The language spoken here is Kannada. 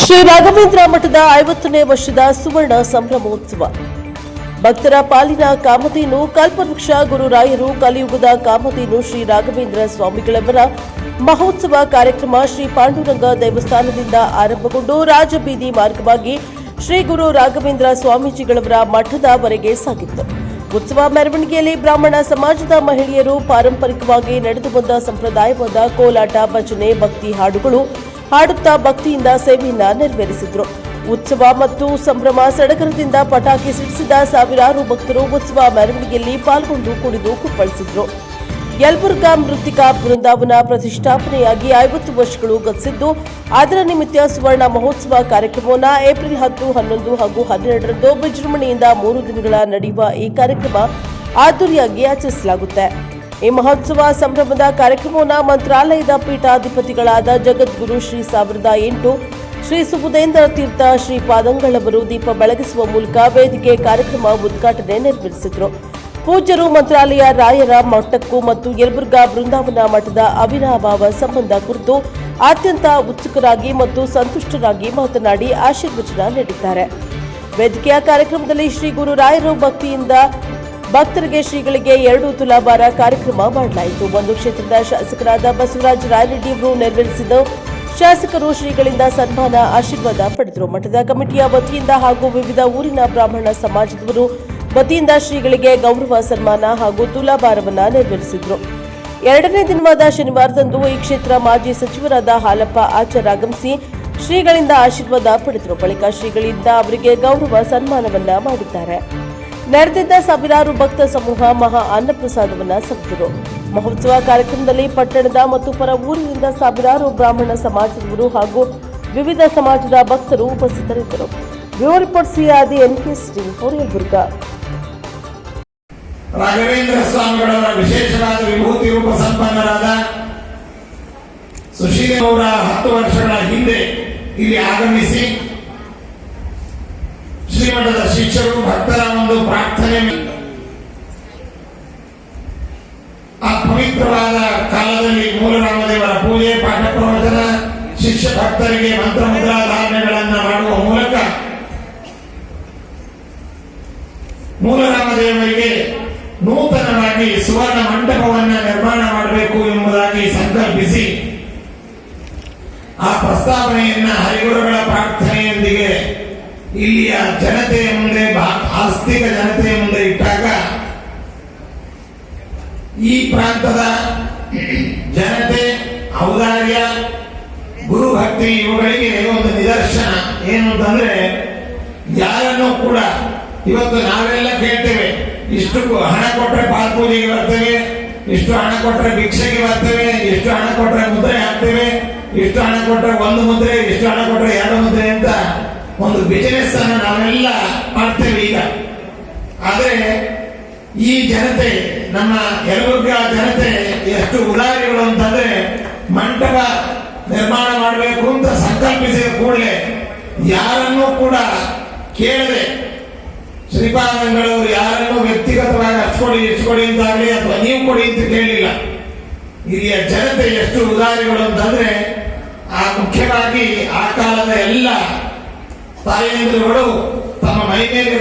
ಶ್ರೀ ರಾಘವೇಂದ್ರ ಮಠದ 50ನೇ ವರ್ಷದ ಸುವರ್ಣ ಸಂಭ್ರಮೋತ್ಸವ. ಭಕ್ತರ ಪಾಲಿನ ಕಾಮಧೇನು ಕಲ್ಪವೃಕ್ಷ ಗುರುರಾಯರು ಕಲಿಯುಗದ ಕಾಮಧೇನು ಶ್ರೀ ರಾಘವೇಂದ್ರ ಸ್ವಾಮಿಗಳವರ ಮಹೋತ್ಸವ ಕಾರ್ಯಕ್ರಮ ಶ್ರೀ ಪಾಂಡುರಂಗ ದೇವಸ್ಥಾನದಿಂದ ಆರಂಭಗೊಂಡು ರಾಜಬೀದಿ ಮಾರ್ಗವಾಗಿ ಶ್ರೀ ಗುರು ರಾಘವೇಂದ್ರ ಸ್ವಾಮೀಜಿಗಳವರ ಮಠದವರೆಗೆ ಸಾಗಿತ್ತು. ಉತ್ಸವ ಮೆರವಣಿಗೆಯಲ್ಲಿ ಬ್ರಾಹ್ಮಣ ಸಮಾಜದ ಮಹಿಳೆಯರು ಪಾರಂಪರಿಕವಾಗಿ ನಡೆದು ಬಂದ ಸಂಪ್ರದಾಯವಾದ ಕೋಲಾಟ, ಭಜನೆ, ಭಕ್ತಿ ಹಾಡುಗಳು ಹಾಡುತ್ತಾ ಭಕ್ತಿಯಿಂದ ಸೇವೆಯನ್ನ ನೆರವೇರಿಸಿದರು. ಉತ್ಸವ ಮತ್ತು ಸಂಭ್ರಮ ಸಡಗರದಿಂದ ಪಟಾಕಿ ಸಿಡಿಸಿದ ಸಾವಿರಾರು ಭಕ್ತರು ಉತ್ಸವ ಮೆರವಣಿಗೆಯಲ್ಲಿ ಪಾಲ್ಗೊಂಡು ಕುಣಿದು ಕುಪ್ಪಳಿಸಿದರು. ಯಲಬುರ್ಗಾ ಮೃತ್ತಿಕಾ ಬೃಂದಾವನ ಪ್ರತಿಷ್ಠಾಪನೆಯಾಗಿ 50 ವರ್ಷಗಳು ಗತಿಸಿದ್ದು, ಅದರ ನಿಮಿತ್ತ ಸುವರ್ಣ ಮಹೋತ್ಸವ ಕಾರ್ಯಕ್ರಮವನ್ನು ಏಪ್ರಿಲ್ 10, 11 ಹಾಗೂ 12ರಂದು ವಿಜೃಂಭಣೆಯಿಂದ 3 ದಿನಗಳ ನಡೆಯುವ ಈ ಕಾರ್ಯಕ್ರಮ ಅದ್ದೂರಿಯಾಗಿ ಆಚರಿಸಲಾಗುತ್ತೆ. ಈ ಮಹೋತ್ಸವ ಸಂಭ್ರಮದ ಕಾರ್ಯಕ್ರಮವನ್ನು ಮಂತ್ರಾಲಯದ ಪೀಠಾಧಿಪತಿಗಳಾದ ಜಗದ್ಗುರು ಶ್ರೀ 1008 ಶ್ರೀ ಸುಬುಧೇಂದ್ರ ತೀರ್ಥ ಶ್ರೀಪಾದಂಗಳವರು ದೀಪ ಬೆಳಗಿಸುವ ಮೂಲಕ ವೇದಿಕೆ ಕಾರ್ಯಕ್ರಮ ಉದ್ಘಾಟನೆ ನೆರವೇರಿಸಿದರು. ಪೂಜ್ಯರು ಮಂತ್ರಾಲಯ ರಾಯರ ಮಠಕ್ಕೂ ಮತ್ತು ಯಲಬುರ್ಗಾ ಬೃಂದಾವನ ಮಠದ ಅವಿನಾಭಾವ ಸಂಬಂಧ ಕುರಿತು ಅತ್ಯಂತ ಉತ್ಸುಕರಾಗಿ ಮತ್ತು ಸಂತುಷ್ಟರಾಗಿ ಮಾತನಾಡಿ ಆಶೀರ್ವಚನ ನೀಡಿದ್ದಾರೆ. ವೇದಿಕೆಯ ಕಾರ್ಯಕ್ರಮದಲ್ಲಿ ಶ್ರೀ ಗುರು ರಾಯರು ಭಕ್ತಿಯಿಂದ ಭಕ್ತರಿಗೆ ಶ್ರೀಗಳಿಗೆ 2 ತುಲಾಭಾರ ಕಾರ್ಯಕ್ರಮ ಮಾಡಲಾಯಿತು. ಒಂದು ಕ್ಷೇತ್ರದ ಶಾಸಕರಾದ ಬಸವರಾಜ ರಾಯರೆಡ್ಡಿ ಅವರು ನೆರವೇರಿಸಿದ ಶಾಸಕರು ಶ್ರೀಗಳಿಂದ ಸನ್ಮಾನ ಆಶೀರ್ವಾದ ಪಡೆದರು. ಮಠದ ಕಮಿಟಿಯ ವತಿಯಿಂದ ಹಾಗೂ ವಿವಿಧ ಊರಿನ ಬ್ರಾಹ್ಮಣ ಸಮಾಜದವರು ವತಿಯಿಂದ ಶ್ರೀಗಳಿಗೆ ಗೌರವ ಸನ್ಮಾನ ಹಾಗೂ ತುಲಾಭಾರವನ್ನು ನೆರವೇರಿಸಿದರು. 2ನೇ ದಿನವಾದ ಶನಿವಾರದಂದು ಈ ಕ್ಷೇತ್ರ ಮಾಜಿ ಸಚಿವರಾದ ಹಾಲಪ್ಪ ಆಚಾರ್ ಆಗಮಿಸಿ ಶ್ರೀಗಳಿಂದ ಆಶೀರ್ವಾದ ಪಡೆದರು. ಬಳಿಕ ಶ್ರೀಗಳಿಂದ ಅವರಿಗೆ ಗೌರವ ಸನ್ಮಾನವನ್ನ ಮಾಡಿದ್ದಾರೆ. ನೆರೆದಿದ್ದ ಸಾವಿರಾರು ಭಕ್ತ ಸಮೂಹ ಮಹಾ ಅನ್ನಪ್ರಸಾದವನ್ನ ಸವಿದರು. ಮಹೋತ್ಸವ ಕಾರ್ಯಕ್ರಮದಲ್ಲಿ ಪಟ್ಟಣದ ಮತ್ತು ಪರ ಊರಿನಿಂದ ಸಾವಿರಾರು ಬ್ರಾಹ್ಮಣ ಸಮಾಜದವರು ಹಾಗೂ ವಿವಿಧ ಸಮಾಜದ ಭಕ್ತರು ಉಪಸ್ಥಿತರಿದ್ದರು. ಬ್ಯೂರೋ ರಿಪೋರ್ಟ್ ಸಿಆದಿ NK4 ಯಲಬುರ್ಗಾ. ರಾಘವೇಂದ್ರ ಸ್ವಾಮಿಗಳವರ ವಿಶೇಷವಾದ ವಿಭೂತಿ ರೂಪ ಸಂಪನ್ನರಾದ ಸುಶೀಲವರ 10 ವರ್ಷಗಳ ಹಿಂದೆ ಇಲ್ಲಿ ಆಗಮಿಸಿ ಶ್ರೀಮಠದ ಶಿಕ್ಷಕರು ಭಕ್ತರ ಒಂದು ಪ್ರಾರ್ಥನೆ, ಆ ಪವಿತ್ರವಾದ ಕಾಲದಲ್ಲಿ ಮೂಲರಾಮದೇವರ ಪೂಜೆ, ಪಾಠ ಪ್ರವಚನ, ಶಿಷ್ಯ ಭಕ್ತರಿಗೆ ಮಂತ್ರ ಮುದ್ರಾಧಾರಣೆಗಳನ್ನು ಮಾಡುವ ಮೂಲಕ ಮೂಲರಾಮದೇವರಿಗೆ ನೂತನವಾಗಿ ಸುವರ್ಣ ಮಂಟಪವನ್ನು ನಿರ್ಮಾಣ ಮಾಡಬೇಕು ಎಂಬುದಾಗಿ ಸಂಕಲ್ಪಿಸಿ ಆ ಪ್ರಸ್ತಾವನೆಯನ್ನ ಹರಿಗುರುಗಳ ಪ್ರಾರ್ಥನೆಯೊಂದಿಗೆ ಇಲ್ಲಿಯ ಜನತೆಯ ಮುಂದೆ, ಆಸ್ತಿಕ ಜನತೆಯ ಮುಂದೆ ಇಟ್ಟಾಗ ಈ ಪ್ರಾಂತದ ಜನತೆ ಔದಾರ್ಯ, ಗುರುಭಕ್ತಿ ಇವುಗಳಿಗೆ ಒಂದು ನಿದರ್ಶನ ಏನು ಅಂತಂದ್ರೆ, ಯಾರನ್ನೂ ಕೂಡ ಇವತ್ತು ನಾವೆಲ್ಲ ಕೇಳ್ತೇವೆ, ಇಷ್ಟು ಹಣ ಕೊಟ್ಟರೆ ಪಾಲ್ಪೂಜೆಗೆ ಬರ್ತೇವೆ, ಇಷ್ಟು ಹಣ ಕೊಟ್ಟರೆ ಭಿಕ್ಷೆಗೆ ಬರ್ತೇವೆ, ಇಷ್ಟು ಹಣ ಕೊಟ್ಟರೆ ಮುದ್ರೆ ಹಾಕ್ತೇವೆ, ಇಷ್ಟು ಹಣ ಕೊಟ್ಟರೆ 1 ಮುದ್ರೆ, ಇಷ್ಟು ಹಣ ಕೊಟ್ಟರೆ 2 ಮುದ್ರೆ ಅಂತ ಒಂದು ಬಿಸಿನೆಸ್ ಅನ್ನು ನಾವೆಲ್ಲ ಮಾಡ್ತೇವೆ ಈಗ. ಆದ್ರೆ ಈ ಜನತೆ, ನಮ್ಮ ಯಲಬುರ್ಗಾ ಜನತೆ ಎಷ್ಟು ಉದಾರಿಗಳು ಅಂತಂದ್ರೆ, ಮಂಟಪ ನಿರ್ಮಾಣ ಮಾಡಬೇಕು ಅಂತ ಸಂಕಲ್ಪಿಸಿದ ಕೂಡಲೇ ಯಾರನ್ನೂ ಕೂಡ ಕೇಳದೆ, ಶ್ರೀಪಾದಂಗಳವರು ಯಾರನ್ನೂ ವ್ಯಕ್ತಿಗತವಾಗಿ ಇಸ್ಕೊಡಿ ಅಂತಾಗಲಿ ಅಥವಾ ನೀವು ಕೊಡಿ ಅಂತ ಕೇಳಲಿಲ್ಲ. ಇಲ್ಲಿಯ ಜನತೆ ಎಷ್ಟು ಉದಾರಿಗಳು ಅಂತಂದ್ರೆ, ಆ ಮುಖ್ಯವಾಗಿ ಆ ಕಾಲದ ಎಲ್ಲ ತಾಯಂದಿರುಗಳು ತಮ್ಮ ಮೈ ಮೇಲೆ